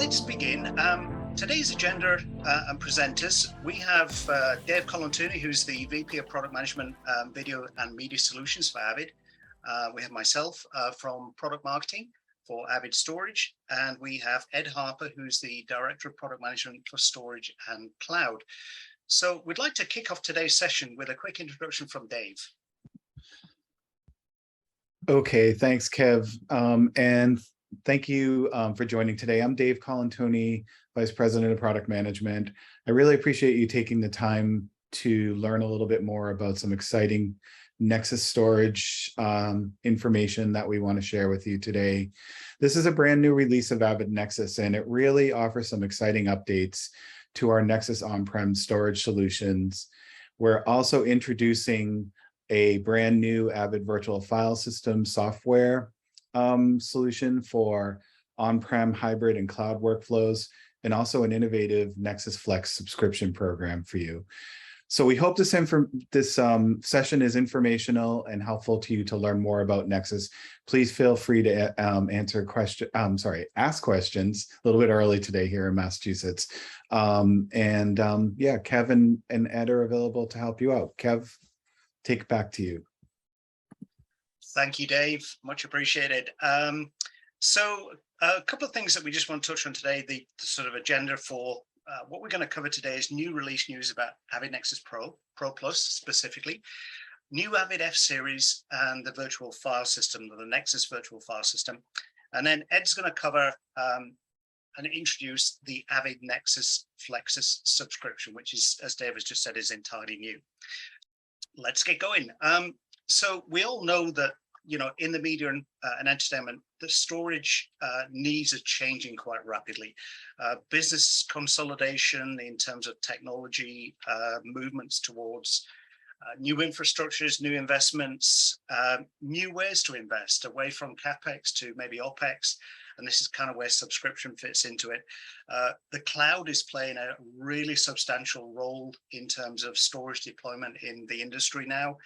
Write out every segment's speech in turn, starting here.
let's begin. Today's agenda and presenters, we have Dave Colantoni, who's the VP of Product Management, Video and Media Solutions for Avid. We have myself from Product Marketing for Avid Storage, and we have Ed Harper, who's the Director of Product Management for Storage and Cloud. So we'd like to kick off today's session with a quick introduction from Dave. Okay, thanks, Kev. And thank you for joining today. I'm Dave Colantoni, Vice President of Product Management. I really appreciate you taking the time to learn a little bit more about some exciting Nexus storage information that we want to share with you today. This is a brand new release of Avid NEXIS, and it really offers some exciting updates to our Nexus on-prem storage solutions. We're also introducing a brand new Avid Virtual File System software solution for on-prem, hybrid, and cloud workflows, and also an innovative Nexus Flex subscription program for you. So we hope this session is informational and helpful to you to learn more about Nexus. Please feel free to ask questions a little bit early today here in Massachusetts. Yeah, Kevin and Ed are available to help you out. Kev, take it back to you. Thank you, Dave. Much appreciated. So a couple of things that we just want to touch on today, the sort of agenda for what we're going to cover today is new release news about Avid NEXIS Pro Plus specifically, new Avid F-series and the virtual file system, the NEXIS virtual file system. And then Ed's going to cover and introduce the Avid NEXIS Flexus subscription, which is, as Dave has just said, is entirely new. Let's get going. So we all know that, you know, in the media and entertainment, the storage needs are changing quite rapidly. Business consolidation in terms of technology, movements towards new infrastructures, new investments, new ways to invest away from CapEx to maybe OpEx. And this is kind of where subscription fits into it. The cloud is playing a really substantial role in terms of storage deployment in the industry now.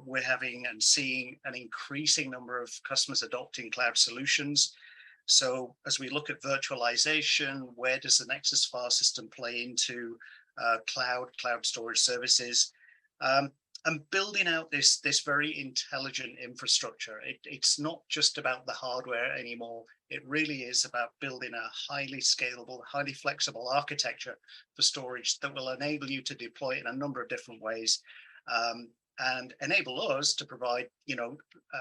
We're having and seeing an increasing number of customers adopting cloud solutions. So as we look at virtualization, where does the NEXIS file system play into cloud storage services? And building out this very intelligent infrastructure. It's not just about the hardware anymore. It really is about building a highly scalable, highly flexible architecture for storage that will enable you to deploy it in a number of different ways. And enable us to provide, you know,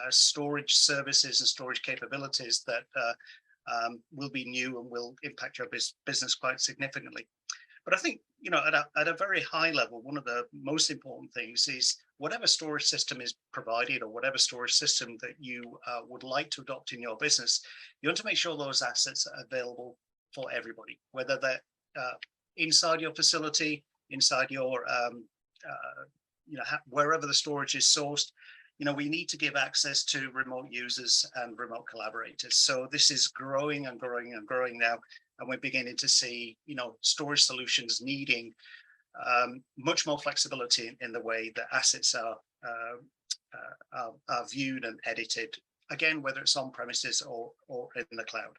storage services and storage capabilities that will be new and will impact your business quite significantly. But I think, you know, at a very high level, one of the most important things is whatever storage system is provided or whatever storage system that you would like to adopt in your business, you want to make sure those assets are available for everybody, whether they're inside your facility, inside your you know, wherever the storage is sourced. You know, we need to give access to remote users and remote collaborators. So this is growing and growing and growing now. And we're beginning to see, you know, storage solutions needing much more flexibility in the way that assets are viewed and edited, again, whether it's on premises or in the cloud.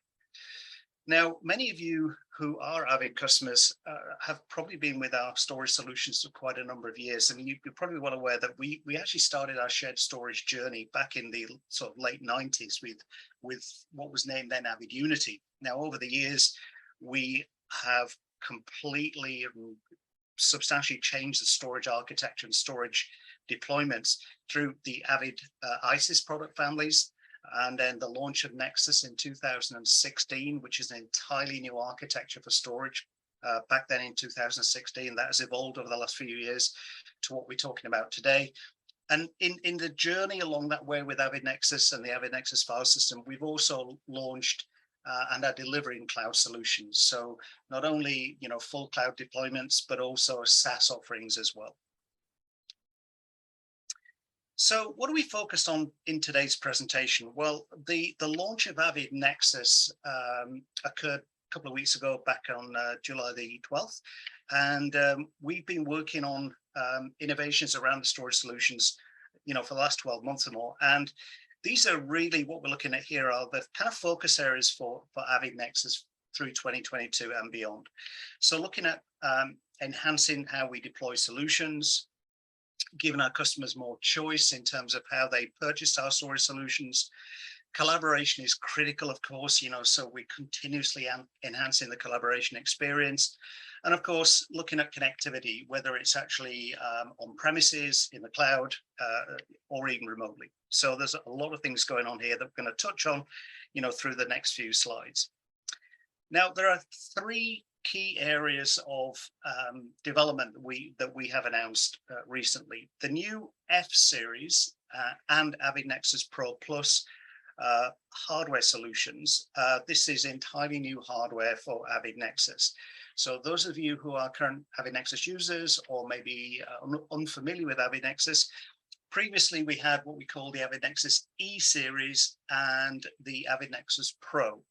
Now, many of you who are Avid customers have probably been with our storage solutions for quite a number of years. And you're probably well aware that we actually started our shared storage journey back in the sort of late 90s with what was named then Avid Unity. Now, over the years, we have completely substantially changed the storage architecture and storage deployments through the Avid ISIS product families. And then the launch of Nexus in 2016, which is an entirely new architecture for storage. Back then in 2016, that has evolved over the last few years to what we're talking about today. And in the journey along that way with Avid NEXIS and the Avid NEXIS file system, we've also launched and are delivering cloud solutions. So not only, you know, full cloud deployments, but also SaaS offerings as well. So what are we focused on in today's presentation? Well, the launch of Avid NEXIS occurred a couple of weeks ago, back on July the 12th. And we've been working on innovations around the storage solutions, you know, for the last 12 months or more. And these are really what we're looking at here are the kind of focus areas for Avid NEXIS through 2022 and beyond. So looking at enhancing how we deploy solutions, giving our customers more choice in terms of how they purchase our storage solutions. Collaboration is critical, of course, so we're continuously enhancing the collaboration experience. And of course, looking at connectivity, whether it's actually on premises, in the cloud, or even remotely. So there's a lot of things going on here that we're going to touch on, through the next few slides. Now, there are three key areas of development that we have announced recently. The new F-series and Avid NEXIS Pro Plus hardware solutions. This is entirely new hardware for Avid NEXIS. So those of you who are current Avid NEXIS users or maybe unfamiliar with Avid NEXIS, previously we had what we call the Avid NEXIS E-series and the Avid NEXIS Pro.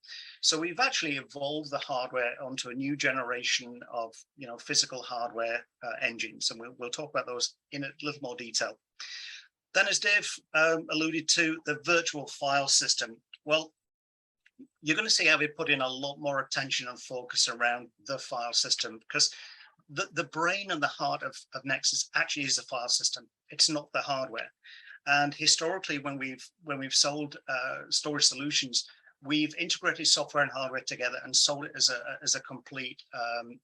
So we've actually evolved the hardware onto a new generation of physical hardware engines, and we'll talk about those in a little more detail. Then, as Dave alluded to, the virtual file system. Well, you're going to see Avid put in a lot more attention and focus around the file system, because the brain and the heart of NEXIS actually is the file system. It's not the hardware. And historically, when we've sold storage solutions, we've integrated software and hardware together and sold it as a complete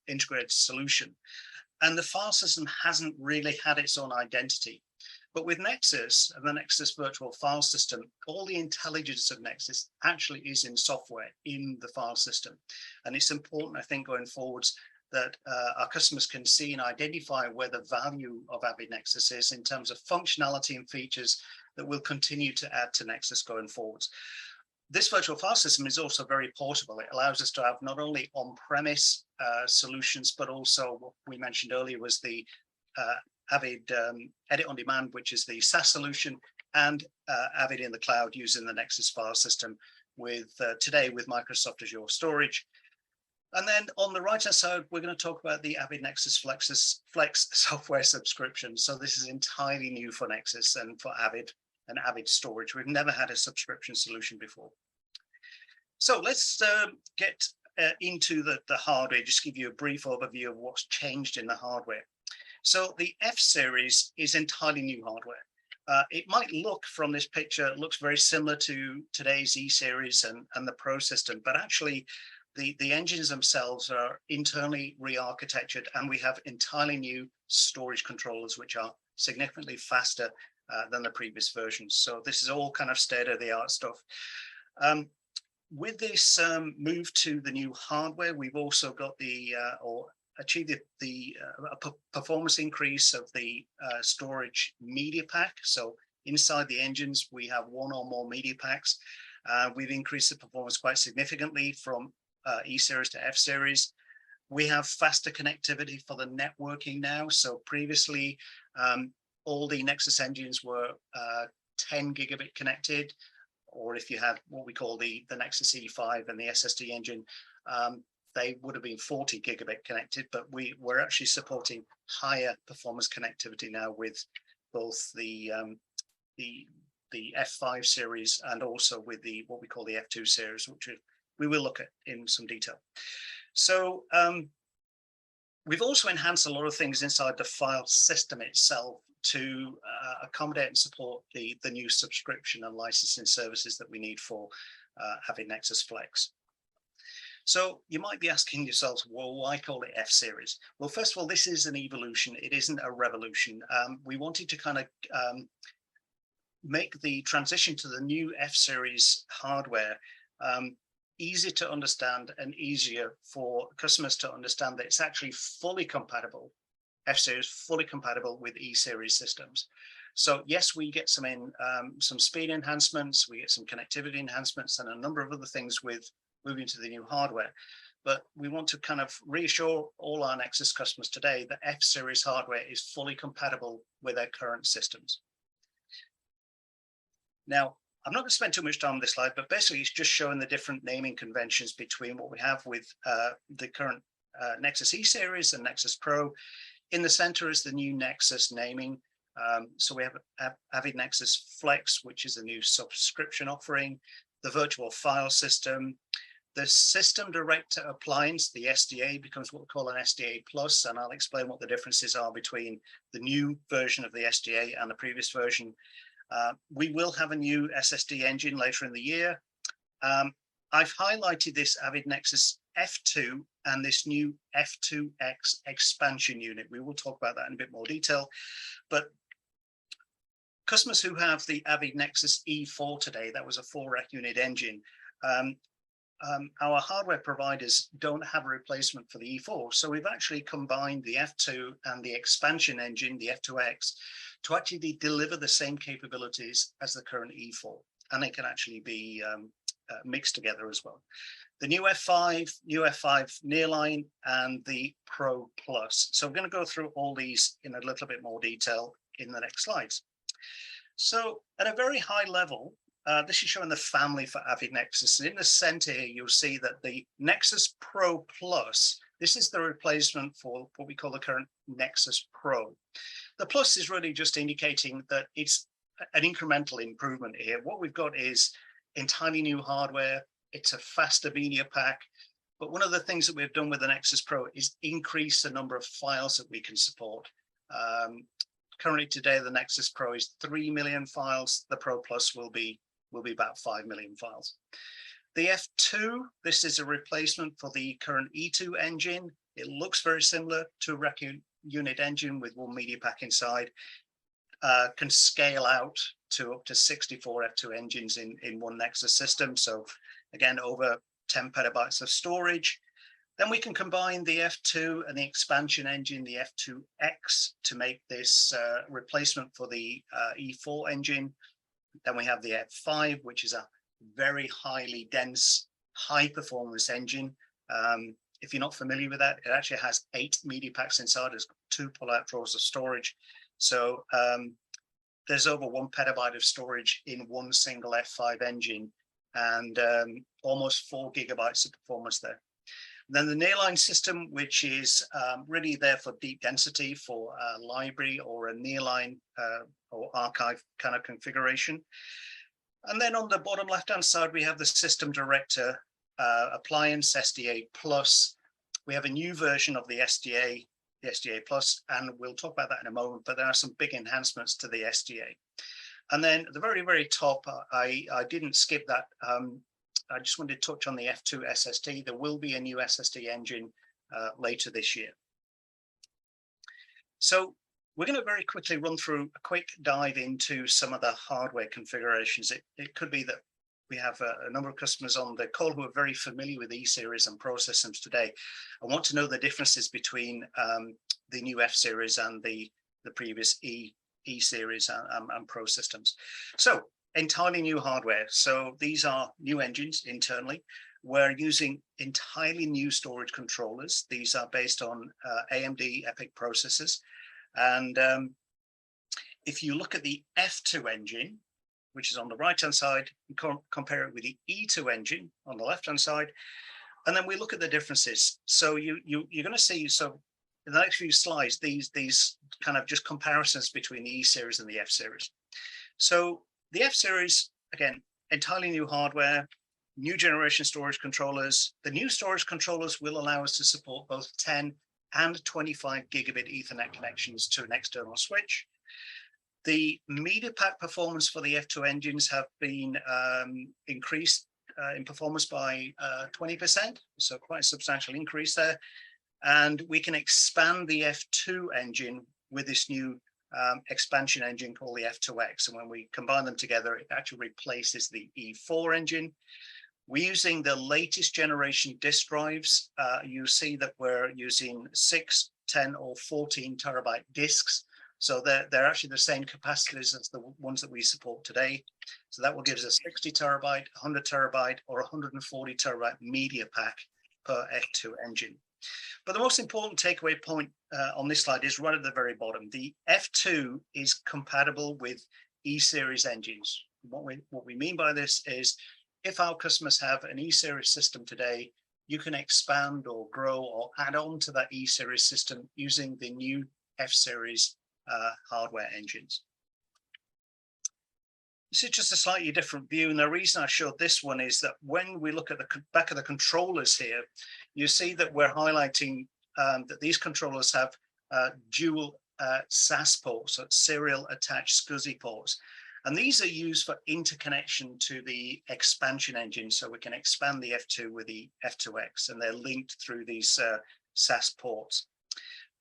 integrated solution. And the file system hasn't really had its own identity. But with NEXIS and the NEXIS virtual file system, all the intelligence of NEXIS actually is in software, in the file system. And it's important, I think, going forwards, that our customers can see and identify where the value of Avid NEXIS is in terms of functionality and features that we'll continue to add to NEXIS going forwards. This virtual file system is also very portable. It allows us to have not only on-premise solutions, but also what we mentioned earlier was the Avid Edit on Demand, which is the SaaS solution, and Avid in the cloud using the NEXIS file system today with Microsoft Azure Storage. And then on the right-hand side, we're going to talk about the Avid NEXIS Flex software subscription. So this is entirely new for NEXIS and for Avid and Avid Storage. We've never had a subscription solution before. So let's get into the hardware, just give you a brief overview of what's changed in the hardware. So the F-series is entirely new hardware. It might look from this picture, it looks very similar to today's E-series and the Pro system, but actually the engines themselves are internally re-architectured, and we have entirely new storage controllers, which are significantly faster than the previous versions. So this is all kind of state-of-the-art stuff. With this move to the new hardware, we've also got achieved the performance increase of the storage media pack. So inside the engines, we have one or more media packs. We've increased the performance quite significantly from E-series to F-series. We have faster connectivity for the networking now. So previously, all the NEXIS engines were 10 gigabit connected, or if you had what we call the NEXIS E5 and the SSD engine, they would have been 40 gigabit connected, but we're actually supporting higher performance connectivity now with both the F5 series and also with what we call the F2 series, which we will look at in some detail. So we've also enhanced a lot of things inside the file system itself to accommodate and support the new subscription and licensing services that we need for Avid NEXIS Flex. So you might be asking yourselves, well, why call it F-series? Well, first of all, this is an evolution. It isn't a revolution. We wanted to kind of make the transition to the new F-series hardware easier to understand and easier for customers to understand that it's actually fully compatible, F-series fully compatible with E-series systems. So yes, we get some speed enhancements, we get some connectivity enhancements, and a number of other things with moving to the new hardware. But we want to kind of reassure all our NEXIS customers today that F-series hardware is fully compatible with their current systems. Now, I'm not going to spend too much time on this slide, but basically it's just showing the different naming conventions between what we have with the current NEXIS E-series and NEXIS Pro. In the center is the new NEXIS naming. So we have Avid NEXIS Flex, which is a new subscription offering, the virtual file system, The System Director Appliance, the SDA, becomes what we call an SDA Plus, and I'll explain what the differences are between the new version of the SDA and the previous version. We will have a new SSD engine later in the year. I've highlighted this Avid NEXIS F2 and this new F2X expansion unit. We will talk about that in a bit more detail, but customers who have the Avid NEXIS E4 today, that was a 4-rack unit engine, our hardware providers don't have a replacement for the E4. So we've actually combined the F2 and the expansion engine, the F2X, to actually deliver the same capabilities as the current E4. And they can actually be mixed together as well. The new F5 Nearline, and the Pro Plus. So we're going to go through all these in a little bit more detail in the next slides. So at a very high level, this is showing the family for Avid NEXIS. And in the center here, you'll see that the NEXIS Pro Plus, this is the replacement for what we call the current NEXIS Pro. The Plus is really just indicating that it's an incremental improvement here. What we've got is entirely new hardware. It's a faster media pack. But one of the things that we've done with the NEXIS Pro is increase the number of files that we can support. Currently today, the NEXIS Pro is 3 million files. The Pro Plus will be about 5 million files. The F2, this is a replacement for the current E2 engine. It looks very similar to a rack unit engine with one media pack inside. Can scale out to up to 64 F2 engines in one NEXIS system. So again, over 10 petabytes of storage. Then we can combine the F2 and the expansion engine, the F2X, to make this replacement for the E4 engine. Then we have the F5, which is a very highly dense, high performance engine. If you're not familiar with that, it actually has 8 media packs inside. It's got 2 pull-out drawers of storage. So there's over 1 petabyte of storage in one single F5 engine, and almost 4 gigabytes of performance there. Then the Nearline system, which is really there for deep density for a library or a Nearline or archive kind of configuration. And then on the bottom left-hand side, we have the System Director Appliance, SDA Plus. We have a new version of the SDA Plus, and we'll talk about that in a moment, but there are some big enhancements to the SDA. And then at the very, very top, I didn't skip that. I just wanted to touch on the F2 SSD. There will be a new SSD engine later this year. So we're going to very quickly run through a quick dive into some of the hardware configurations. It could be that we have a number of customers on the call who are very familiar with E-series and Pro systems today. I want to know the differences between the new F-series and the previous E-series and Pro systems. So entirely new hardware. So these are new engines internally. We're using entirely new storage controllers. These are based on AMD EPYC processors. And if you look at the F2 engine, which is on the right-hand side, you compare it with the E2 engine on the left-hand side, and then we look at the differences. So you're going to see, so in the next few slides, these kind of just comparisons between the E-series and the F-series. So the F-series, again, entirely new hardware, new generation storage controllers. The new storage controllers will allow us to support both 10 and 25 gigabit Ethernet connections to an external switch. The media pack performance for the F2 engines have been increased in performance by 20%, so quite a substantial increase there. And we can expand the F2 engine with this new expansion engine called the F2X. And when we combine them together, it actually replaces the E4 engine. We're using the latest generation disk drives. You see that we're using 6, 10, or 14 terabyte disks. So they're actually the same capacities as the ones that we support today. So that will give us a 60 terabyte, 100 terabyte, or 140 terabyte media pack per F2 engine. But the most important takeaway point on this slide is right at the very bottom. The F2 is compatible with E-series engines. What we mean by this is if our customers have an E-series system today, you can expand or grow or add on to that E-series system using the new F-series hardware engines. This is just a slightly different view, and the reason I showed this one is that when we look at the back of the controllers here, you see that we're highlighting that these controllers have dual SAS ports, so serial attached SCSI ports. And these are used for interconnection to the expansion engine, so we can expand the F2 with the F2X, and they're linked through these SAS ports.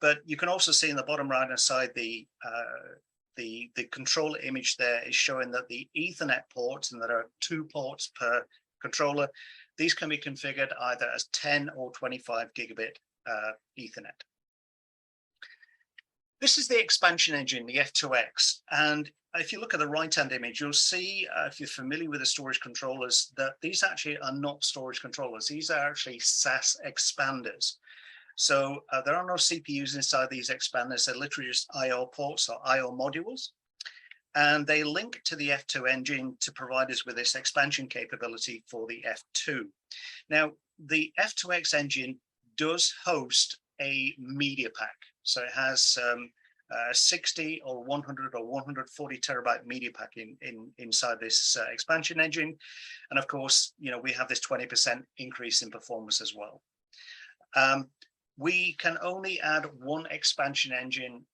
But you can also see in the bottom right hand side the controller image there is showing that the Ethernet ports, and there are 2 ports per controller, these can be configured either as 10 or 25 gigabit Ethernet. This is the expansion engine, the F2X, and if you look at the right-hand image, you'll see, if you're familiar with the storage controllers, that these actually are not storage controllers. These are actually SAS expanders. So there are no CPUs inside these expanders. They're literally just I/O ports or I/O modules. And they link to the F2 engine to provide us with this expansion capability for the F2. Now, the F2X engine does host a media pack. So it has 60 or 100 or 140 terabyte media pack inside this expansion engine. And of course, you know, we have this 20% increase in performance as well. We can only add 1 expansion engine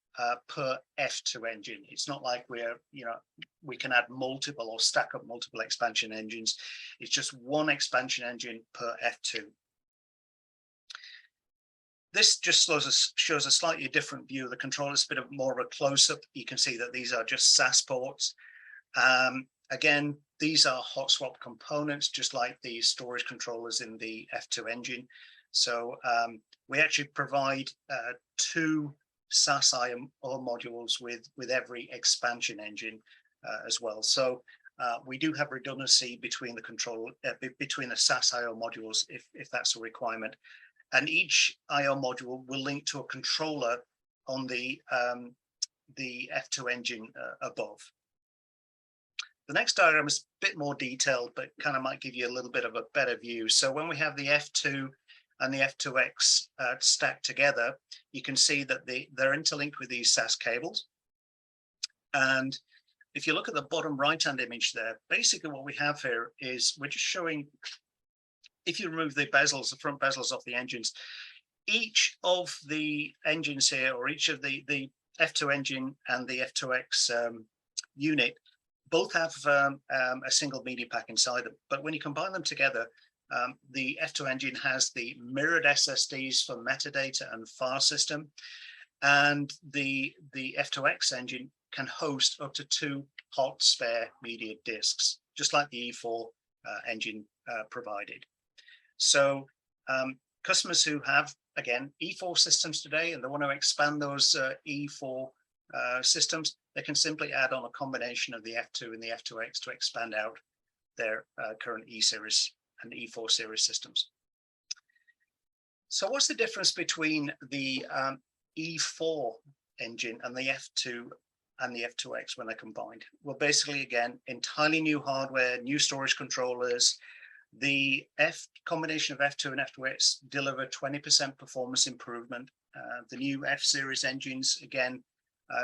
per F2 engine. It's not like we can add multiple or stack up multiple expansion engines. It's just 1 expansion engine per F2. This just shows a slightly different view of the controller. It's a bit more of a close-up. You can see that these are just SAS ports. Again, these are hot swap components, just like the storage controllers in the F2 engine. So we actually provide 2 SAS I/O modules with every expansion engine as well. So we do have redundancy between the between the SAS I/O modules if that's a requirement. And each I/O module will link to a controller on the F2 engine above. The next diagram is a bit more detailed, but kind of might give you a little bit of a better view. So when we have the F2 and the F2X stacked together, you can see that they're interlinked with these SAS cables. And if you look at the bottom right-hand image there, basically what we have here is we're just showing, if you remove the bezels, the front bezels off the engines, each of the engines here, or each of the F2 engine and the F2X unit, both have a single media pack inside them. But when you combine them together, the F2 engine has the mirrored SSDs for metadata and file system, and the F2X engine can host up to 2 hot spare media disks, just like the E4 engine provided. So customers who have, again, E4 systems today and they want to expand those E4 systems, they can simply add on a combination of the F2 and the F2X to expand out their current E-series and E4 series systems. So what's the difference between the E4 engine and the F2 and the F2X when they're combined? Well, basically, again, entirely new hardware, new storage controllers. The combination of F2 and F2X deliver 20% performance improvement. The new F-series engines, again,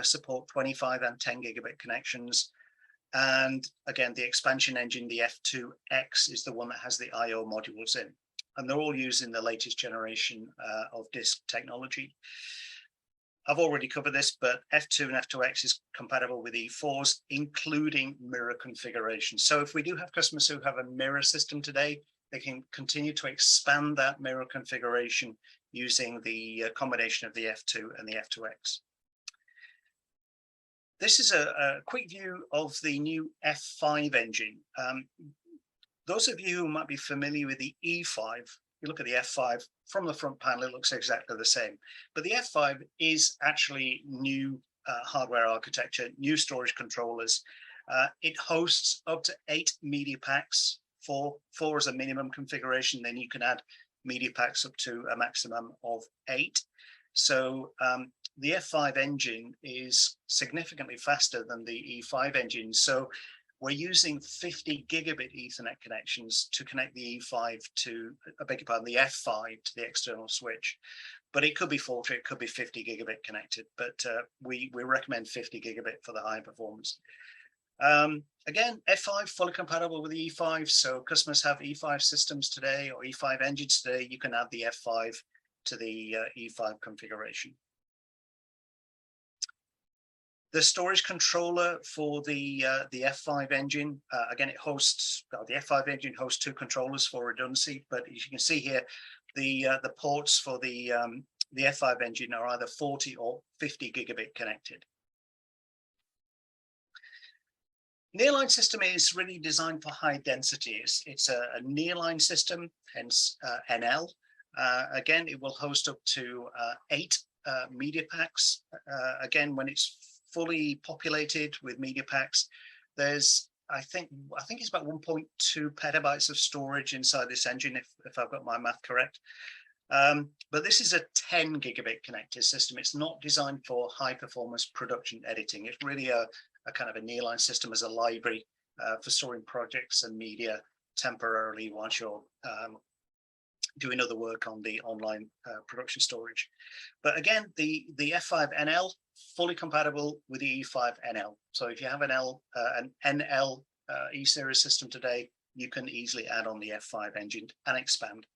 support 25 and 10 gigabit connections. And again, the expansion engine, the F2X, is the one that has the I/O modules in. And they're all using the latest generation of disk technology. I've already covered this, but F2 and F2X is compatible with E4s, including mirror configuration. So if we do have customers who have a mirror system today, they can continue to expand that mirror configuration using the combination of the F2 and the F2X. This is a quick view of the new F5 engine. Those of you who might be familiar with the E5, you look at the F5 from the front panel, it looks exactly the same. But the F5 is actually new hardware architecture, new storage controllers. It hosts up to 8 media packs, four as a minimum configuration. Then you can add media packs up to a maximum of 8. So the F5 engine is significantly faster than the E5 engine. So we're using 50 gigabit Ethernet connections to connect the E5 to, I beg your pardon, the F5 to the external switch. But it could be 40, it could be 50 gigabit connected, but we recommend 50 gigabit for the high performance. Again, F5 fully compatible with the E5. So customers have E5 systems today or E5 engines today. You can add the F5 to the E5 configuration. The storage controller for the F5 engine, again, it hosts, the F5 engine hosts 2 controllers for redundancy, but as you can see here, the ports for the F5 engine are either 40 or 50 gigabit connected. Nearline system is really designed for high density. It's a nearline system, hence NL. Again, it will host up to 8 media packs. Again, when it's fully populated with media packs, there's I think it's about 1.2 petabytes of storage inside this engine, if I've got my math correct. But this is a 10 gigabit connected system. It's not designed for high performance production editing. It's really a kind of a nearline system as a library for storing projects and media temporarily once you're doing other work on the online production storage. But again, the F5 NL fully compatible with the E5 NL. So if you have an NL E-series system today, you can easily add on the F5 engine and expand.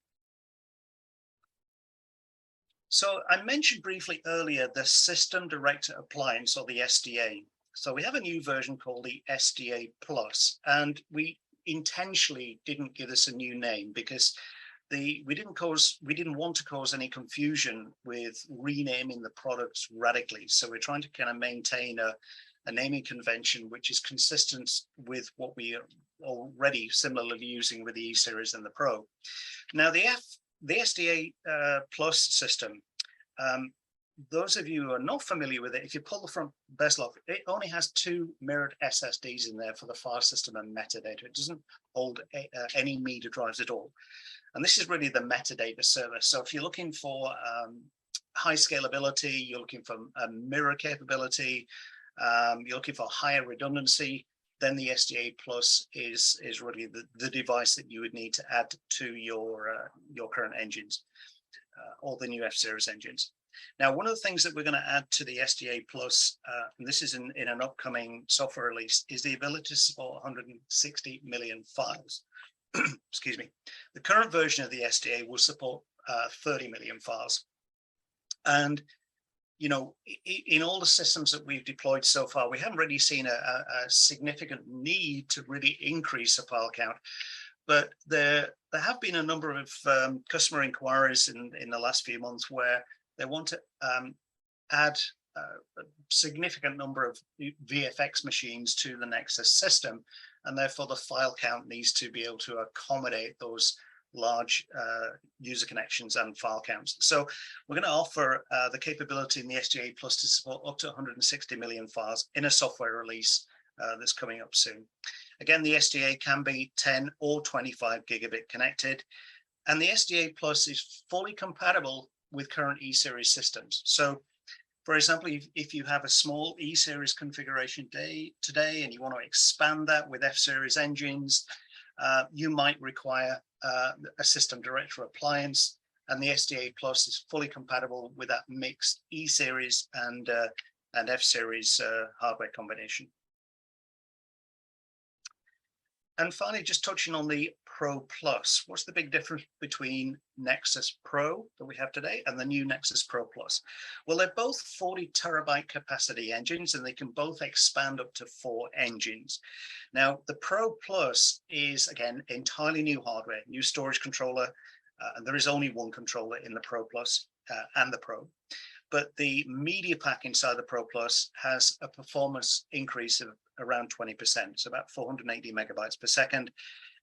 So I mentioned briefly earlier the System Director Appliance, or the SDA. So we have a new version called the SDA Plus, and we intentionally didn't give this a new name because we didn't want to cause any confusion with renaming the products radically. So we're trying to kind of maintain a naming convention which is consistent with what we are already similarly using with the E-series and the Pro. Now the SDA Plus system, those of you who are not familiar with it, if you pull the front bezel off, it only has 2 mirrored SSDs in there for the file system and metadata. It doesn't hold any media drives at all. And this is really the metadata server. So if you're looking for high scalability, you're looking for a mirror capability, you're looking for higher redundancy, then the SDA Plus is really the device that you would need to add to your current engines, or the new F-series engines. Now, one of the things that we're going to add to the SDA Plus, and this is in an upcoming software release, is the ability to support 160 million files. Excuse me. The current version of the SDA will support 30 million files. And, you know, in all the systems that we've deployed so far, we haven't really seen a significant need to really increase the file count. But there have been a number of customer inquiries in the last few months where they want to add a significant number of VFX machines to the Nexus system, and therefore the file count needs to be able to accommodate those large user connections and file counts. So we're going to offer the capability in the SDA Plus to support up to 160 million files in a software release that's coming up soon. Again, the SDA can be 10 or 25 gigabit connected, and the SDA Plus is fully compatible with current E-series systems. So, for example, if you have a small E-series configuration today and you want to expand that with F-series engines, you might require a System Director Appliance, and the SDA Plus is fully compatible with that mixed E-series and F-series hardware combination. And finally, just touching on the Pro Plus. What's the big difference between Nexus Pro that we have today and the new Nexus Pro Plus? Well, they're both 40 terabyte capacity engines, and they can both expand up to 4 engines. Now, the Pro Plus is, again, entirely new hardware, new storage controller, and there is only one controller in the Pro Plus and the Pro. But the media pack inside the Pro Plus has a performance increase of around 20%, so about 480 megabytes per second.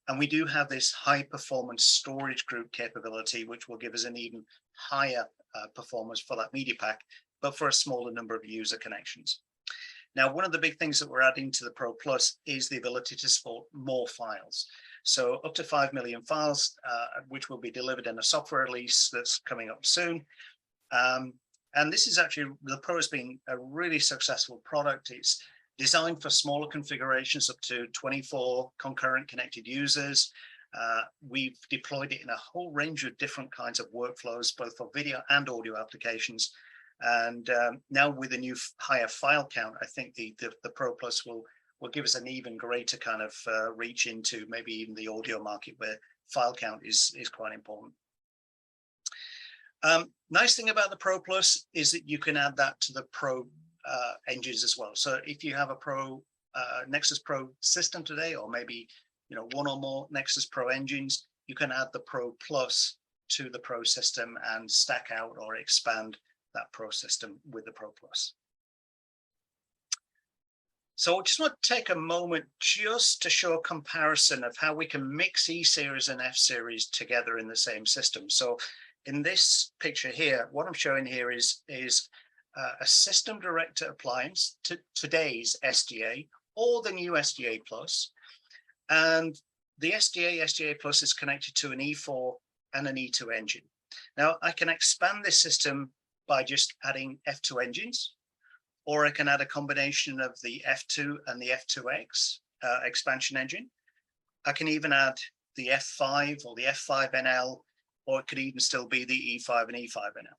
And we do have this high performance storage group capability, which will give us an even higher performance for that media pack, but for a smaller number of user connections. Now, one of the big things that we're adding to the Pro Plus is the ability to support more files. So up to 5 million files, which will be delivered in a software release that's coming up soon. And this is actually, the Pro has been a really successful product. It's designed for smaller configurations up to 24 concurrent connected users. We've deployed it in a whole range of different kinds of workflows, both for video and audio applications. And now with a new higher file count, I think the Pro Plus will will give us an even greater kind of reach into maybe even the audio market, where file count is quite important. Nice thing about the Pro Plus is that you can add that to the Pro engines as well. So if you have a Pro Nexus Pro system today, or maybe one or more Nexus Pro engines, you can add the Pro Plus to the Pro system and stack out or expand that Pro system with the Pro Plus. So I just want to take a moment just to show a comparison of how we can mix E-series and F-series together in the same system. So in this picture here, what I'm showing here is a system directed appliance to today's SDA or the new SDA Plus. And the SDA Plus is connected to an E4 and an E2 engine. Now I can expand this system by just adding F2 engines, or I can add a combination of the F2 and the F2X expansion engine. I can even add the F5 or the F5NL, or it could even still be the E5 and E5NL.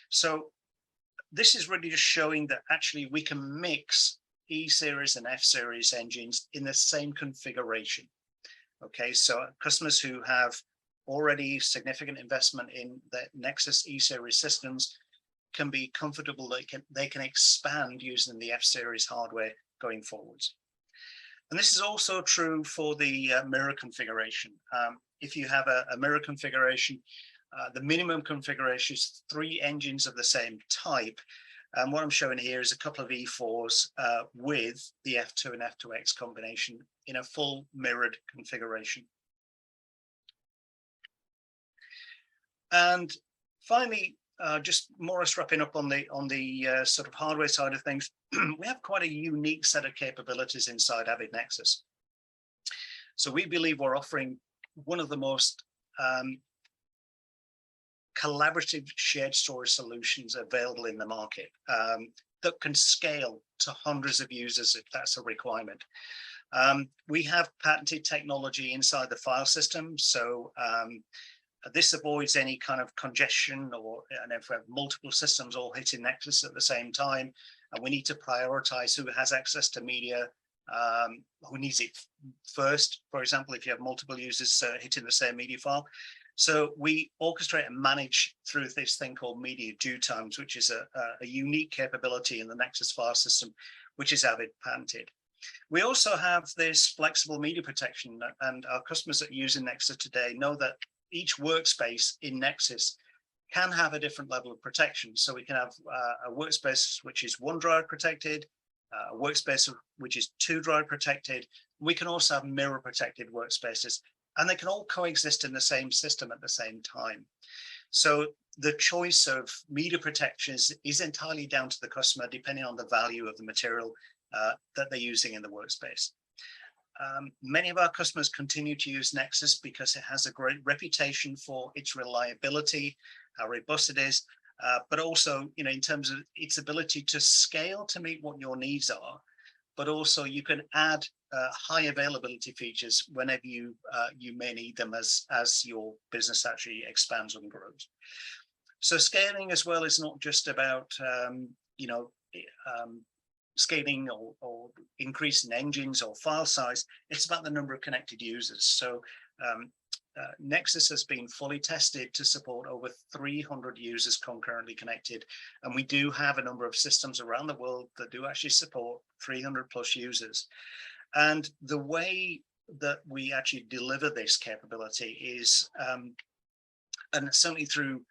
So this is really just showing that actually we can mix E-series and F-series engines in the same configuration. Okay, so customers who have already significant investment in the Nexus E-series systems can be comfortable that they can expand using the F-series hardware going forwards. And this is also true for the mirror configuration. If you have a mirror configuration, the minimum configuration is 3 engines of the same type. And what I'm showing here is a couple of E4s with the F2 and F2X combination in a full mirrored configuration. And finally, just more or less wrapping up on the sort of hardware side of things, we have quite a unique set of capabilities inside Avid NEXIS. So we believe we're offering one of the most collaborative shared storage solutions available in the market that can scale to hundreds of users if that's a requirement. We have patented technology inside the file system, so this avoids any kind of congestion, or if we have multiple systems all hitting Nexus at the same time, and we need to prioritize who has access to media, who needs it first. For example, if you have multiple users hitting the same media file. So we orchestrate and manage through this thing called media due times, which is a unique capability in the Nexus file system, which is Avid patented. We also have this flexible media protection, and our customers that are using Nexus today know that each workspace in Nexus can have a different level of protection. So we can have a workspace which is 1 drive protected, a workspace which is 2 drive protected. We can also have mirror protected workspaces, and they can all coexist in the same system at the same time. So the choice of media protections is entirely down to the customer, depending on the value of the material that they're using in the workspace. Many of our customers continue to use Nexus because it has a great reputation for its reliability, how robust it is, but also, in terms of its ability to scale to meet what your needs are. But also you can add high availability features whenever you may need them as your business actually expands and grows. So scaling as well is not just about scaling or increasing engines or file size. It's about the number of connected users. So Nexus has been fully tested to support over 300 users concurrently connected. And we do have a number of systems around the world that do actually support 300 plus users. And the way that we actually deliver this capability is, and certainly through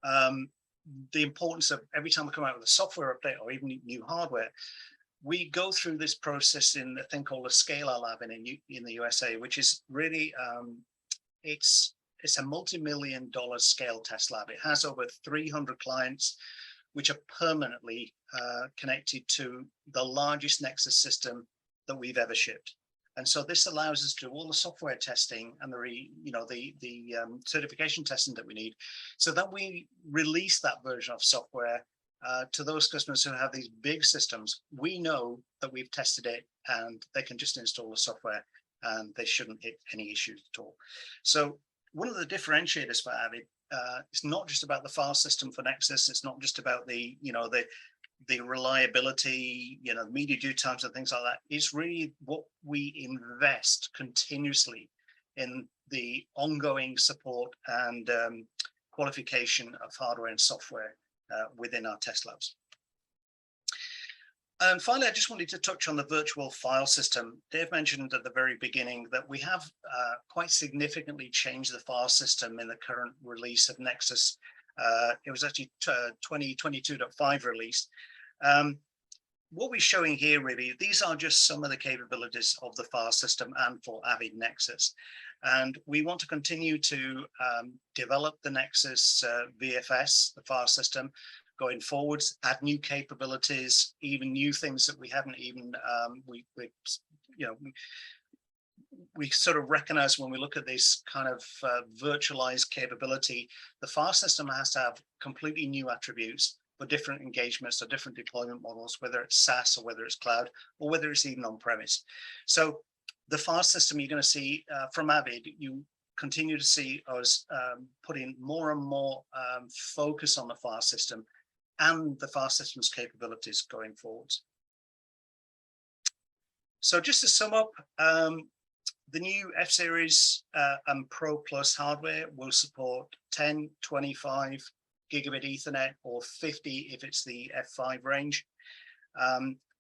the importance of every time we come out with a software update or even new hardware, we go through this process in a thing called a Scalar Lab in the USA, which is really, it's a multi-million-dollar scale test lab. It has over 300 clients, which are permanently connected to the largest Nexus system that we've ever shipped. And so this allows us to do all the software testing and the certification testing that we need, so that we release that version of software to those customers who have these big systems. We know that we've tested it and they can just install the software and they shouldn't hit any issues at all. So one of the differentiators for Avid, it's not just about the file system for Nexus. It's not just about the the reliability, media due times and things like that is really what we invest continuously in the ongoing support and qualification of hardware and software within our test labs. And finally, I just wanted to touch on the virtual file system. Dave mentioned at the very beginning that we have quite significantly changed the file system in the current release of Nexus. It was actually 2022.5 release. What we're showing here, really, these are just some of the capabilities of the file system and for Avid NEXIS. And we want to continue to develop the Nexus VFS, the file system, going forwards, add new capabilities, even new things that we haven't even, we sort of recognize when we look at this kind of virtualized capability, the file system has to have completely new attributes for different engagements or different deployment models, whether it's SaaS or whether it's cloud or whether it's even on-premise. So the file system you're going to see from Avid, you continue to see us putting more and more focus on the file system and the file system's capabilities going forwards. So just to sum up, the new F-series and Pro Plus hardware will support 10, 25 gigabit Ethernet or 50 if it's the F5 range.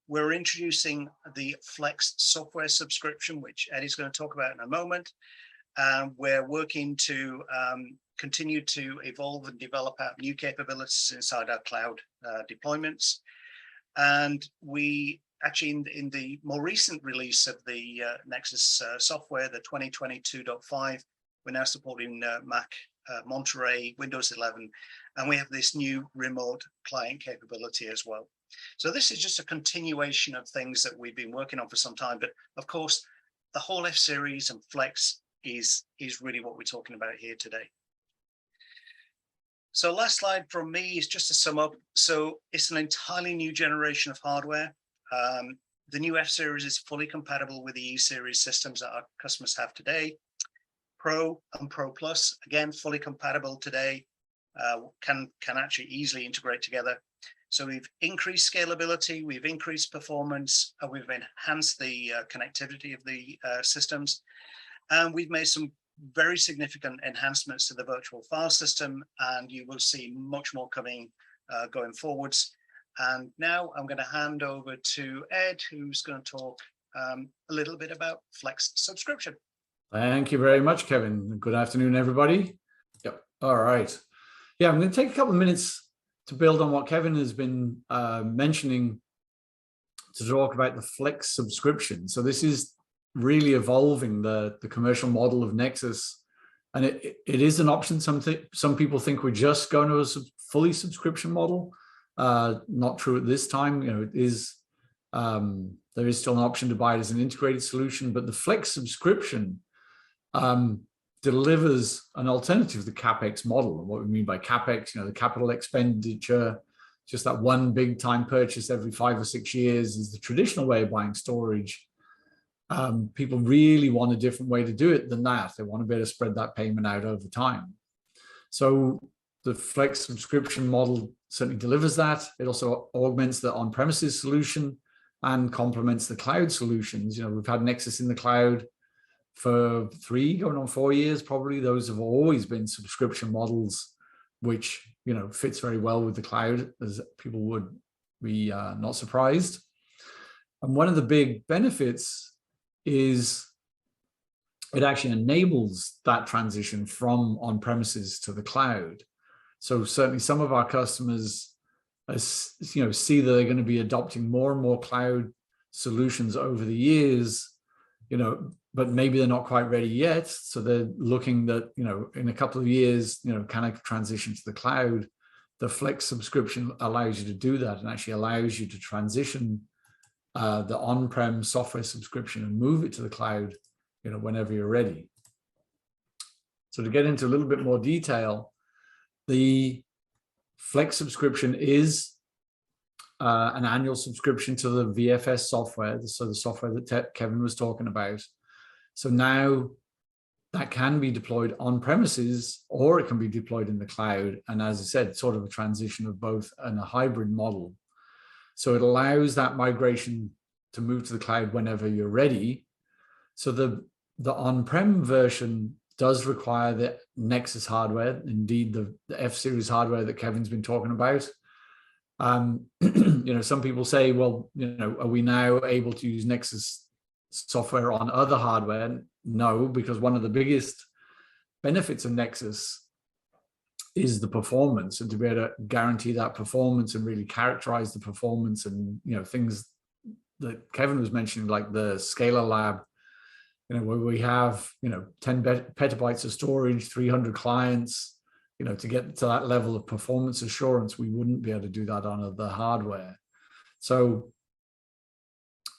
We're introducing the Flex software subscription, which Eddie's going to talk about in a moment. We're working to continue to evolve and develop out new capabilities inside our cloud deployments. And we actually, in the more recent release of the Nexus software, the 2022.5, we're now supporting Mac, Monterey, Windows 11, and we have this new remote client capability as well. So this is just a continuation of things that we've been working on for some time. But of course, the whole F-series and Flex is really what we're talking about here today. So last slide from me is just to sum up. So it's an entirely new generation of hardware. The new F-series is fully compatible with the E-series systems that our customers have today. Pro and Pro Plus, again, fully compatible today, can actually easily integrate together. So we've increased scalability, we've increased performance, we've enhanced the connectivity of the systems, and we've made some very significant enhancements to the virtual file system, and you will see much more coming going forwards. And now I'm going to hand over to Ed, who's going to talk a little bit about Flex subscription. Thank you very much, Kevin. Good afternoon, everybody. Yep. All right. Yeah, I'm going to take a couple of minutes to build on what Kevin has been mentioning to talk about the Flex subscription. So this is really evolving the commercial model of Nexus, and it is an option. Some people think we're just going to a fully subscription model. Not true at this time. It is there is still an option to buy it as an integrated solution, but the Flex subscription delivers an alternative to the CapEx model. And what we mean by CapEx, the capital expenditure, just that one big time purchase every 5 or 6 years is the traditional way of buying storage. People really want a different way to do it than that. They want to be able to spread that payment out over time. So the Flex subscription model certainly delivers that. It also augments the on-premises solution and complements the cloud solutions. We've had Nexus in the cloud for 3 going on 4 years, probably. Those have always been subscription models, which, fits very well with the cloud, as people would be not surprised. And one of the big benefits is it actually enables that transition from on-premises to the cloud. So certainly some of our customers, see that they're going to be adopting more and more cloud solutions over the years, but maybe they're not quite ready yet. So they're looking that, in a couple of years, can I transition to the cloud? The Flex subscription allows you to do that and actually allows you to transition the on-prem software subscription and move it to the cloud, whenever you're ready. So to get into a little bit more detail, the Flex subscription is an annual subscription to the VFS software, so the software that Kevin was talking about. So now that can be deployed on premises or it can be deployed in the cloud. And as I said, sort of a transition of both and a hybrid model. So it allows that migration to move to the cloud whenever you're ready. So the on-prem version does require the Nexus hardware, indeed the F-series hardware that Kevin's been talking about. Some people say, well, are we now able to use Nexus software on other hardware? No, because one of the biggest benefits of Nexus is the performance, and to be able to guarantee that performance and really characterize the performance, and things that Kevin was mentioning, like the Scalar Lab, where we have 10 petabytes of storage, 300 clients, to get to that level of performance assurance, we wouldn't be able to do that on other hardware. So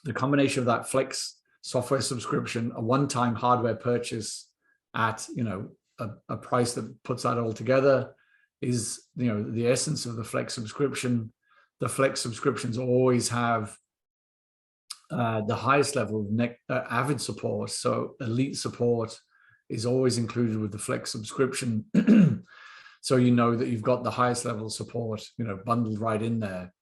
the combination of that Flex software subscription, a one-time hardware purchase at a price that puts that all together, is the essence of the Flex subscription. The Flex subscriptions always have the highest level of Avid support, so elite support is always included with the Flex subscription. So that you've got the highest level of support bundled right in there.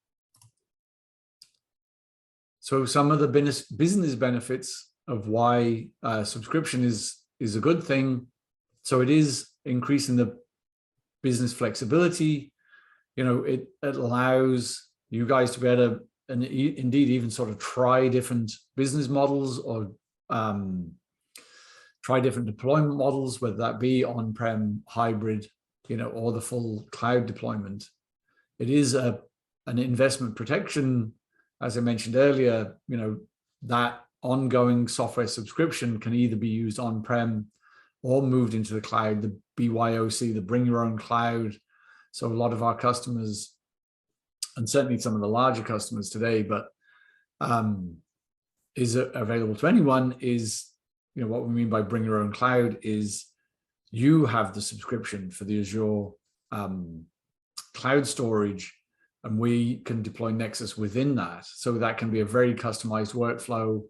So some of the business benefits of why subscription is a good thing. So it is increasing the business flexibility. It allows you guys to be able to, and indeed even sort of try different business models, or try different deployment models, whether that be on-prem, hybrid, or the full cloud deployment. It is an investment protection. As I mentioned earlier, that ongoing software subscription can either be used on-prem or moved into the cloud, the BYOC, the bring your own cloud. So a lot of our customers, and certainly some of the larger customers today, but is available to anyone, is, what we mean by bring your own cloud is you have the subscription for the Azure cloud storage, and we can deploy Nexus within that. So that can be a very customized workflow.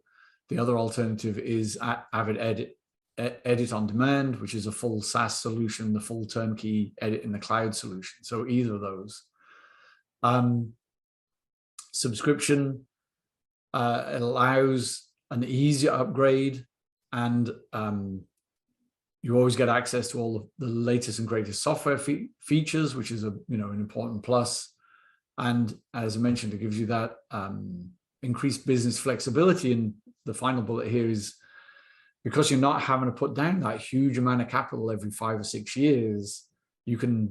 The other alternative is Avid Edit on Demand, which is a full SaaS solution, the full turnkey edit in the cloud solution. So either of those. Subscription, it allows an easier upgrade, and you always get access to all of the latest and greatest software features, which is an important plus. And as I mentioned, it gives you that increased business flexibility. And the final bullet here is, because you're not having to put down that huge amount of capital every 5 or 6 years, you can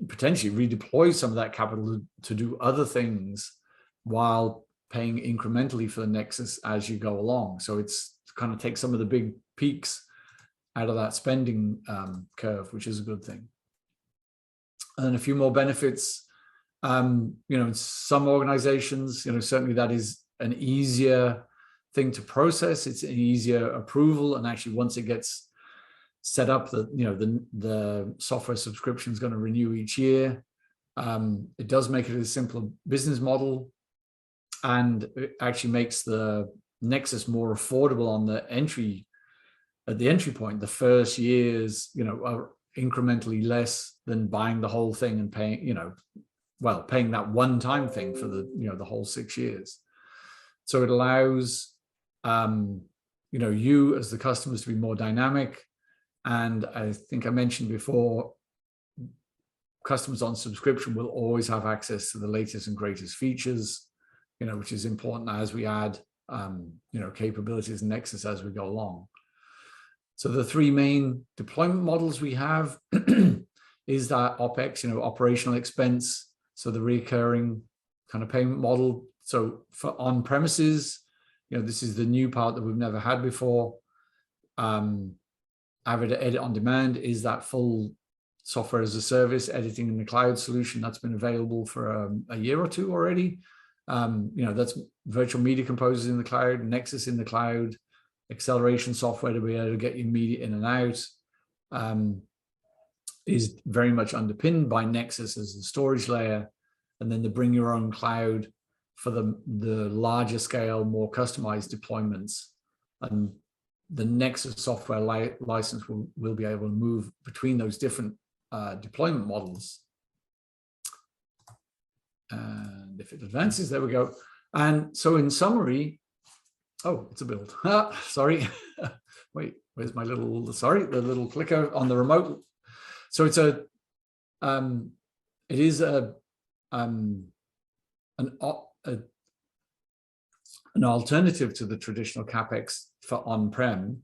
potentially redeploy some of that capital to do other things while paying incrementally for the Nexus as you go along. So it's to kind of take some of the big peaks out of that spending curve, which is a good thing. And a few more benefits. In some organizations, certainly that is an easier thing to process. It's an easier approval, and actually once it gets set up, that the software subscription is going to renew each year. It does make it a simpler business model, and it actually makes the Nexus more affordable on the entry point. The first years, are incrementally less than buying the whole thing and paying, paying that one-time thing for the whole 6 years. So it allows, you as the customers to be more dynamic. And I think I mentioned before, customers on subscription will always have access to the latest and greatest features, which is important as we add, capabilities in Nexus as we go along. So the three main deployment models we have is that OpEx, operational expense. So the recurring kind of payment model. So for on-premises, this is the new part that we've never had before. Avid Edit on Demand is that full software as a service editing in the cloud solution that's been available for a year or two already. That's virtual media composers in the cloud, Nexus in the cloud, acceleration software to be able to get your media in and out, is very much underpinned by Nexus as the storage layer. And then the bring your own cloud for the larger scale, more customized deployments. And the Nexus software license will be able to move between those different deployment models. And if it advances, there we go. And so in summary, oh, it's a build. Sorry. Wait, where's my little, sorry, the little clicker on the remote. So it's a, it is an alternative to the traditional CapEx for on-prem.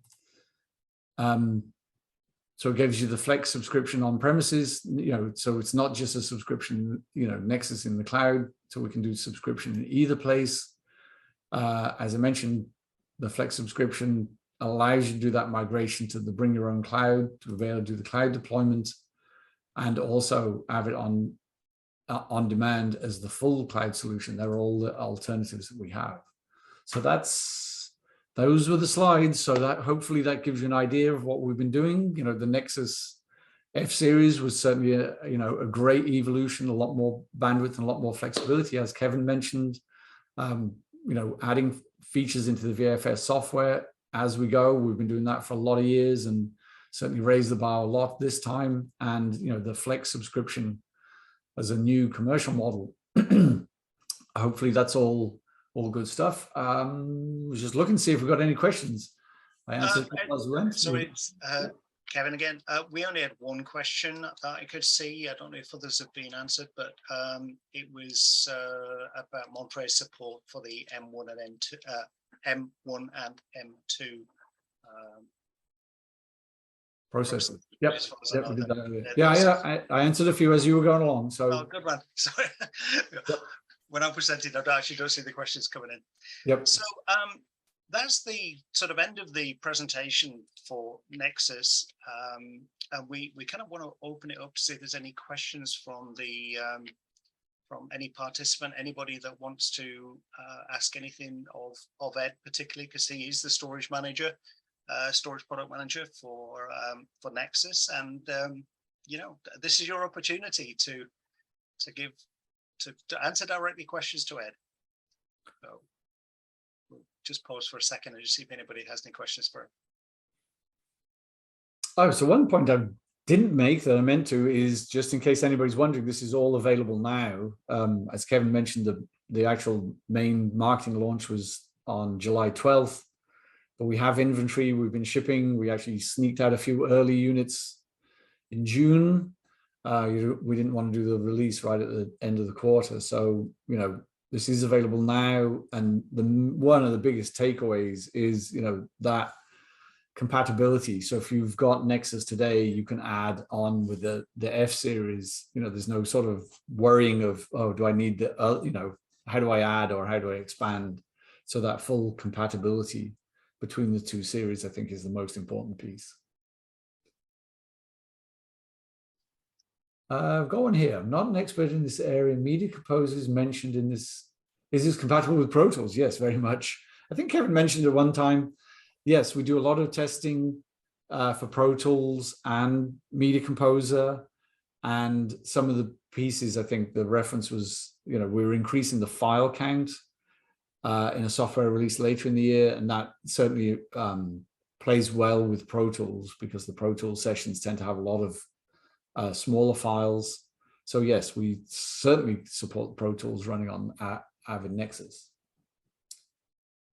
So it gives you the flex subscription on premises, so it's not just a subscription, Nexus in the cloud, so we can do subscription in either place. As I mentioned, the flex subscription allows you to do that migration to the bring your own cloud, to be able to do the cloud deployment, and also have it on demand as the full cloud solution. They're all the alternatives that we have. So those were the slides. So that hopefully that gives you an idea of what we've been doing. The NEXIS F-series was certainly a great evolution, a lot more bandwidth and a lot more flexibility, as Kevin mentioned. Adding features into the VFS software as we go. We've been doing that for a lot of years and certainly raised the bar a lot this time. And the flex subscription as a new commercial model. Hopefully that's all good stuff. Was just looking to see if we've got any questions. I answered as well. So it's Kevin again. We only had one question that I could see. I don't know if others have been answered, but it was about Monterey support for the M1 and M2, M1 and M2 processes. Yep. We did that earlier. Yeah. I answered a few as you were going along. So good one. Sorry. Yep. When I'm presenting, I actually don't see the questions coming in. Yep. So that's the sort of end of the presentation for Nexus. And we kind of want to open it up to see if there's any questions from the from any participant, anybody that wants to ask anything of Ed, particularly because he is the storage manager, storage product manager for Nexus, and this is your opportunity to answer directly questions to Ed. So we'll just pause for a second and just see if anybody has any questions for him. Oh, so one point I didn't make that I meant to is, just in case anybody's wondering, this is all available now. As Kevin mentioned, the actual main marketing launch was on July 12th, but we have inventory, we've been shipping. We actually sneaked out a few early units in June. We didn't want to do the release right at the end of the quarter. So, this is available now. And one of the biggest takeaways is, that compatibility. So if you've got Nexus today, you can add on with the F-series. There's no sort of worrying of, oh, do I need the, how do I add or how do I expand? So that full compatibility between the two series, I think, is the most important piece. I've got one here. I'm not an expert in this area. Media Composers mentioned in this. Is this compatible with Pro Tools? Yes, very much. I think Kevin mentioned at one time. Yes, we do a lot of testing for Pro Tools and Media Composer. And some of the pieces, I think the reference was, we're increasing the file count in a software release later in the year. And that certainly plays well with Pro Tools, because the Pro Tools sessions tend to have a lot of smaller files. So yes, we certainly support Pro Tools running on Avid NEXIS.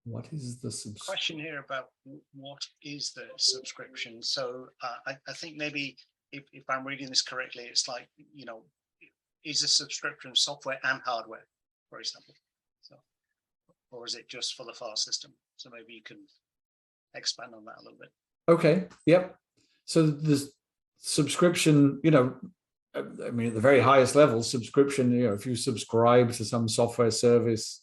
What is the question here about what is the subscription? So I think maybe if I'm reading this correctly, it's like, is a subscription software and hardware, for example? So, or is it just for the file system? So maybe you can expand on that a little bit. Okay. Yep. So the subscription, I mean, at the very highest level, subscription, if you subscribe to some software service,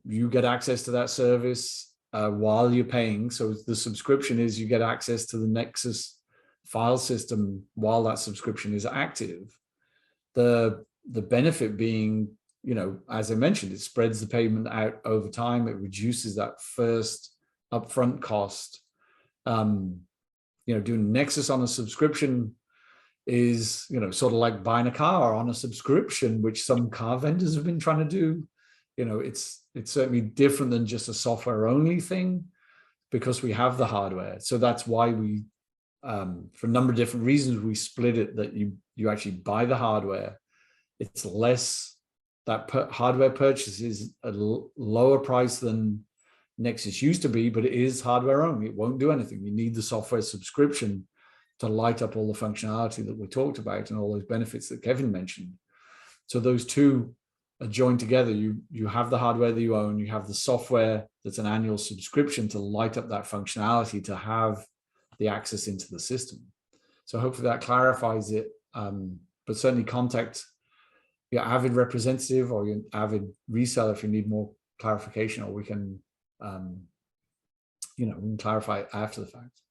you get access to that service while you're paying. So the subscription is you get access to the Nexus file system while that subscription is active. The benefit being, as I mentioned, it spreads the payment out over time. It reduces that first upfront cost. Doing Nexus on a subscription is, sort of like buying a car on a subscription, which some car vendors have been trying to do. It's certainly different than just a software only thing, because we have the hardware. So that's why we, for a number of different reasons, we split it, that you actually buy the hardware it's less, that hardware purchase is a lower price than Nexus used to be, but it is hardware only. It won't do anything. You need the software subscription to light up all the functionality that we talked about and all those benefits that Kevin mentioned. So those two are joined together. You have the hardware that you own, you have the software that's an annual subscription to light up that functionality to have the access into the system. So hopefully that clarifies it. But certainly contact your Avid representative or your Avid reseller if you need more clarification, or we can, we can clarify it after the fact.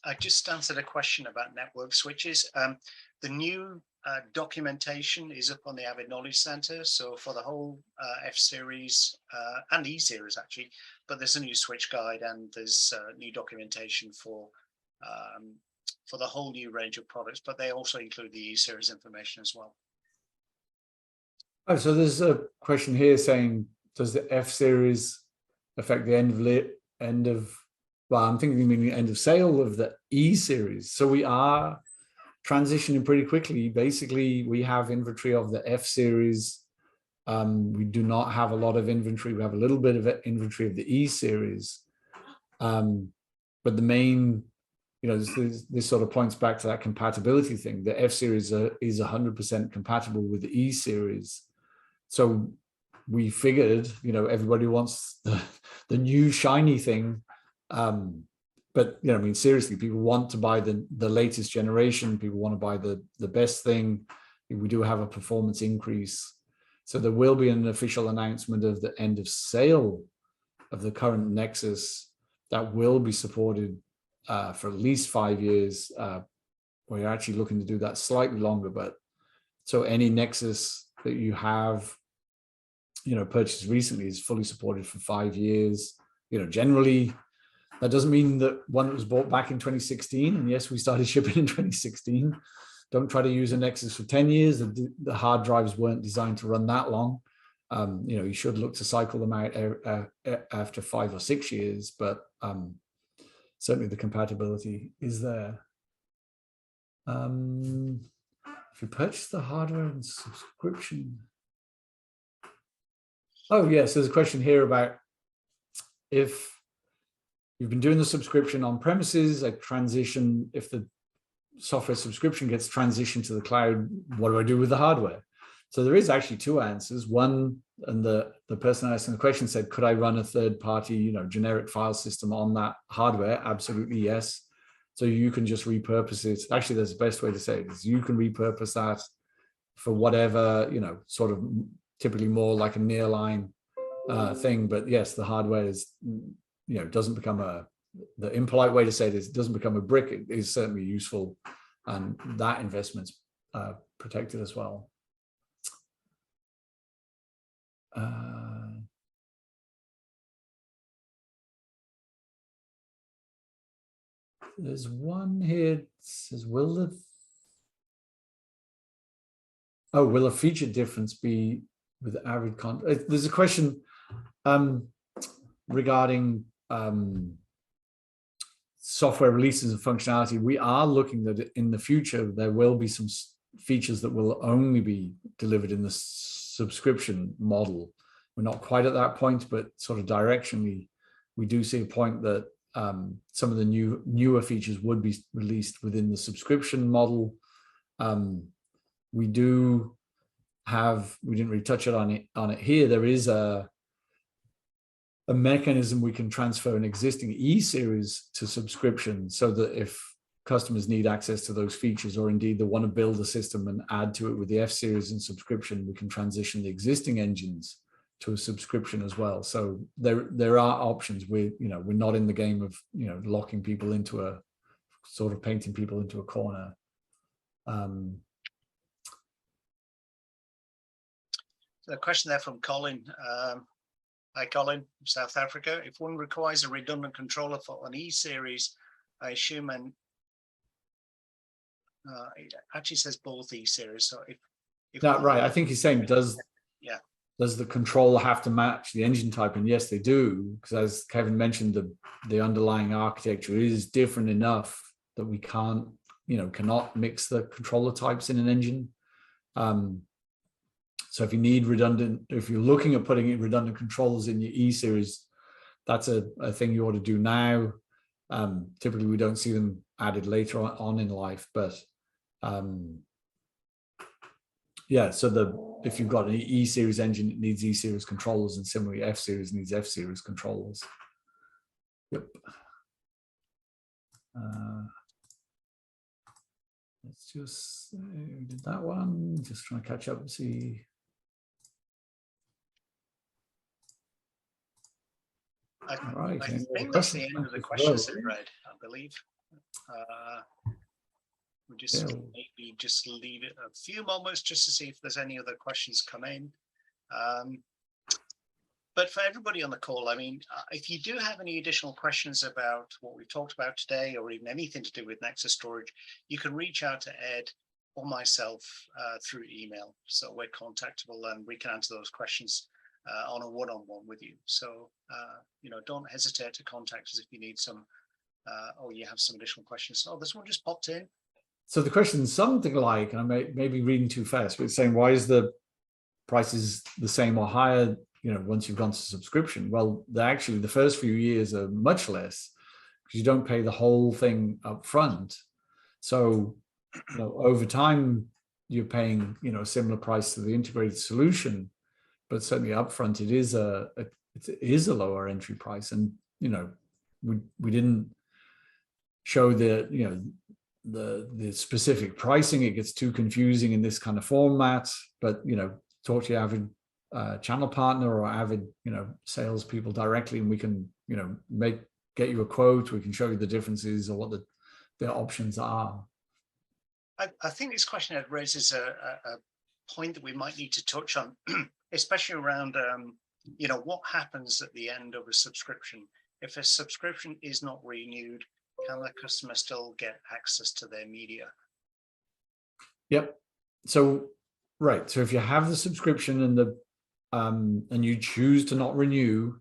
I just answered a question about network switches. The new documentation is up on the Avid Knowledge Center. So for the whole F-series and E-series actually, but there's a new switch guide and there's new documentation for the whole new range of products, but they also include the E-series information as well. Oh, so there's a question here saying, does the F-series affect the end of, well, I'm thinking you mean the end of sale of the E-series. So we are transitioning pretty quickly. Basically, we have inventory of the F-series. We do not have a lot of inventory. We have a little bit of inventory of the E-series. But the main, this sort of points back to that compatibility thing. The F-series is 100% compatible with the E-series. So we figured, everybody wants the new shiny thing. But I mean, seriously, people want to buy the latest generation. People want to buy the best thing. We do have a performance increase. So there will be an official announcement of the end of sale of the current Nexus that will be supported for at least 5 years. We're actually looking to do that slightly longer, but so any Nexus that you have, purchased recently is fully supported for 5 years. Generally, that doesn't mean that one that was bought back in 2016, and yes, we started shipping in 2016. Don't try to use a Nexus for 10 years. The hard drives weren't designed to run that long. You should look to cycle them out after 5 or 6 years, but certainly the compatibility is there. If you purchase the hardware and subscription. Oh yes, there's a question here about if you've been doing the subscription on premises, a transition, if the software subscription gets transitioned to the cloud, what do I do with the hardware? So there is actually two answers. One, and the person asking the question said, could I run a third-party, generic file system on that hardware? Absolutely, yes. So you can just repurpose it. Actually, there's the best way to say it is you can repurpose that for whatever, sort of typically more like a nearline thing. But yes, the hardware is, doesn't become the impolite way to say this, doesn't become a brick. It is certainly useful, and that investment's protected as well. There's one here that says, will a feature difference be with Avid content? There's a question regarding software releases and functionality. We are looking that in the future there will be some features that will only be delivered in the subscription model. We're not quite at that point, but sort of directionally, we do see a point that some of the newer features would be released within the subscription model. We didn't really touch on it here. There is a mechanism we can transfer an existing E-series to subscription, so that if customers need access to those features, or indeed they want to build a system and add to it with the F-series and subscription, we can transition the existing engines to a subscription as well. So there are options. We're not in the game of locking people into a sort of painting people into a corner. A question there from Colin. Hi, Colin, South Africa. If one requires a redundant controller for an E-series, I assume it actually says both E-series. So if that right, I think he's saying does the controller have to match the engine type? And yes, they do, because as Kevin mentioned, the underlying architecture is different enough that we can't cannot mix the controller types in an engine. So if you need if you're looking at putting in redundant controls in your E-series, that's a thing you ought to do now. Typically, we don't see them added later on in life, but yeah, so if you've got an E-series engine, it needs E-series controllers, and similarly F-series needs F-series controllers. Yep. Let's just we did that one. Just trying to catch up and see. I Right. think that's the end of the questions that I read, I believe. We'll just maybe just leave it a few moments just to see if there's any other questions come in. But for everybody on the call, I mean, if you do have any additional questions about what we've talked about today, or even anything to do with Nexus storage, you can reach out to Ed or myself through email. So we're contactable and we can answer those questions on a one-on-one with you. So, don't hesitate to contact us if you need some, or you have some additional questions. Oh, this one just popped in. So the question is something like, and I may be reading too fast, but it's saying, why is the prices the same or higher, once you've gone to subscription? Well, actually, the first few years are much less because you don't pay the whole thing up front. So, over time, you're paying, a similar price to the integrated solution, but certainly upfront, it is a lower entry price. And, we didn't show the specific pricing. It gets too confusing in this kind of format, but talk to your Avid channel partner or Avid salespeople directly, and we can get you a quote. We can show you the differences or what the options are. I think this question raises a point that we might need to touch on, especially around what happens at the end of a subscription. If a subscription is not renewed, can the customer still get access to their media? Yep. So, right. So if you have the subscription and you choose to not renew,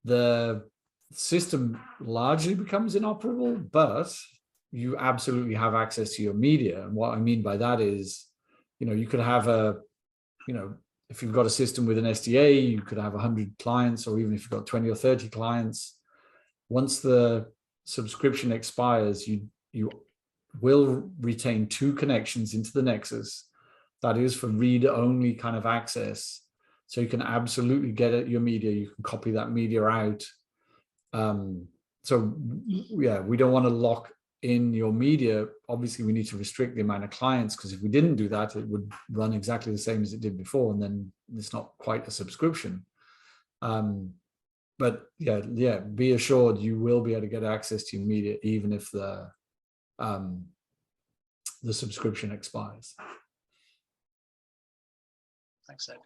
the system largely becomes inoperable, but you absolutely have access to your media. And what I mean by that is, you could have if you've got a system with an SDA, you could have 100 clients, or even if you've got 20 or 30 clients. Once the subscription expires, you will retain 2 connections into the Nexus. That is for read-only kind of access. So you can absolutely get at your media. You can copy that media out. So yeah, we don't want to lock in your media. Obviously, we need to restrict the amount of clients, because if we didn't do that, it would run exactly the same as it did before, and then it's not quite a subscription. But yeah, be assured you will be able to get access to your media even if the subscription expires. Thanks, Ed.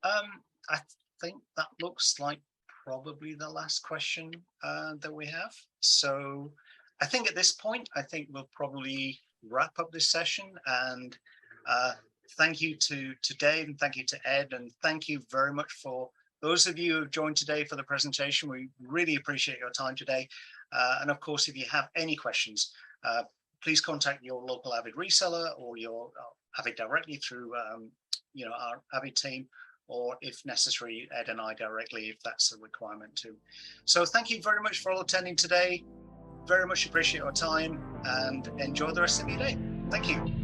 I think that looks like probably the last question that we have. So I think at this point, I think we'll probably wrap up this session. And thank you to Dave, and thank you to Ed, and thank you very much for those of you who have joined today for the presentation. We really appreciate your time today. And of course, if you have any questions, please contact your local Avid reseller or your Avid directly through our Avid team, or if necessary, Ed and I directly, if that's a requirement too. So thank you very much for all attending today. Very much appreciate your time, and enjoy the rest of your day. Thank you.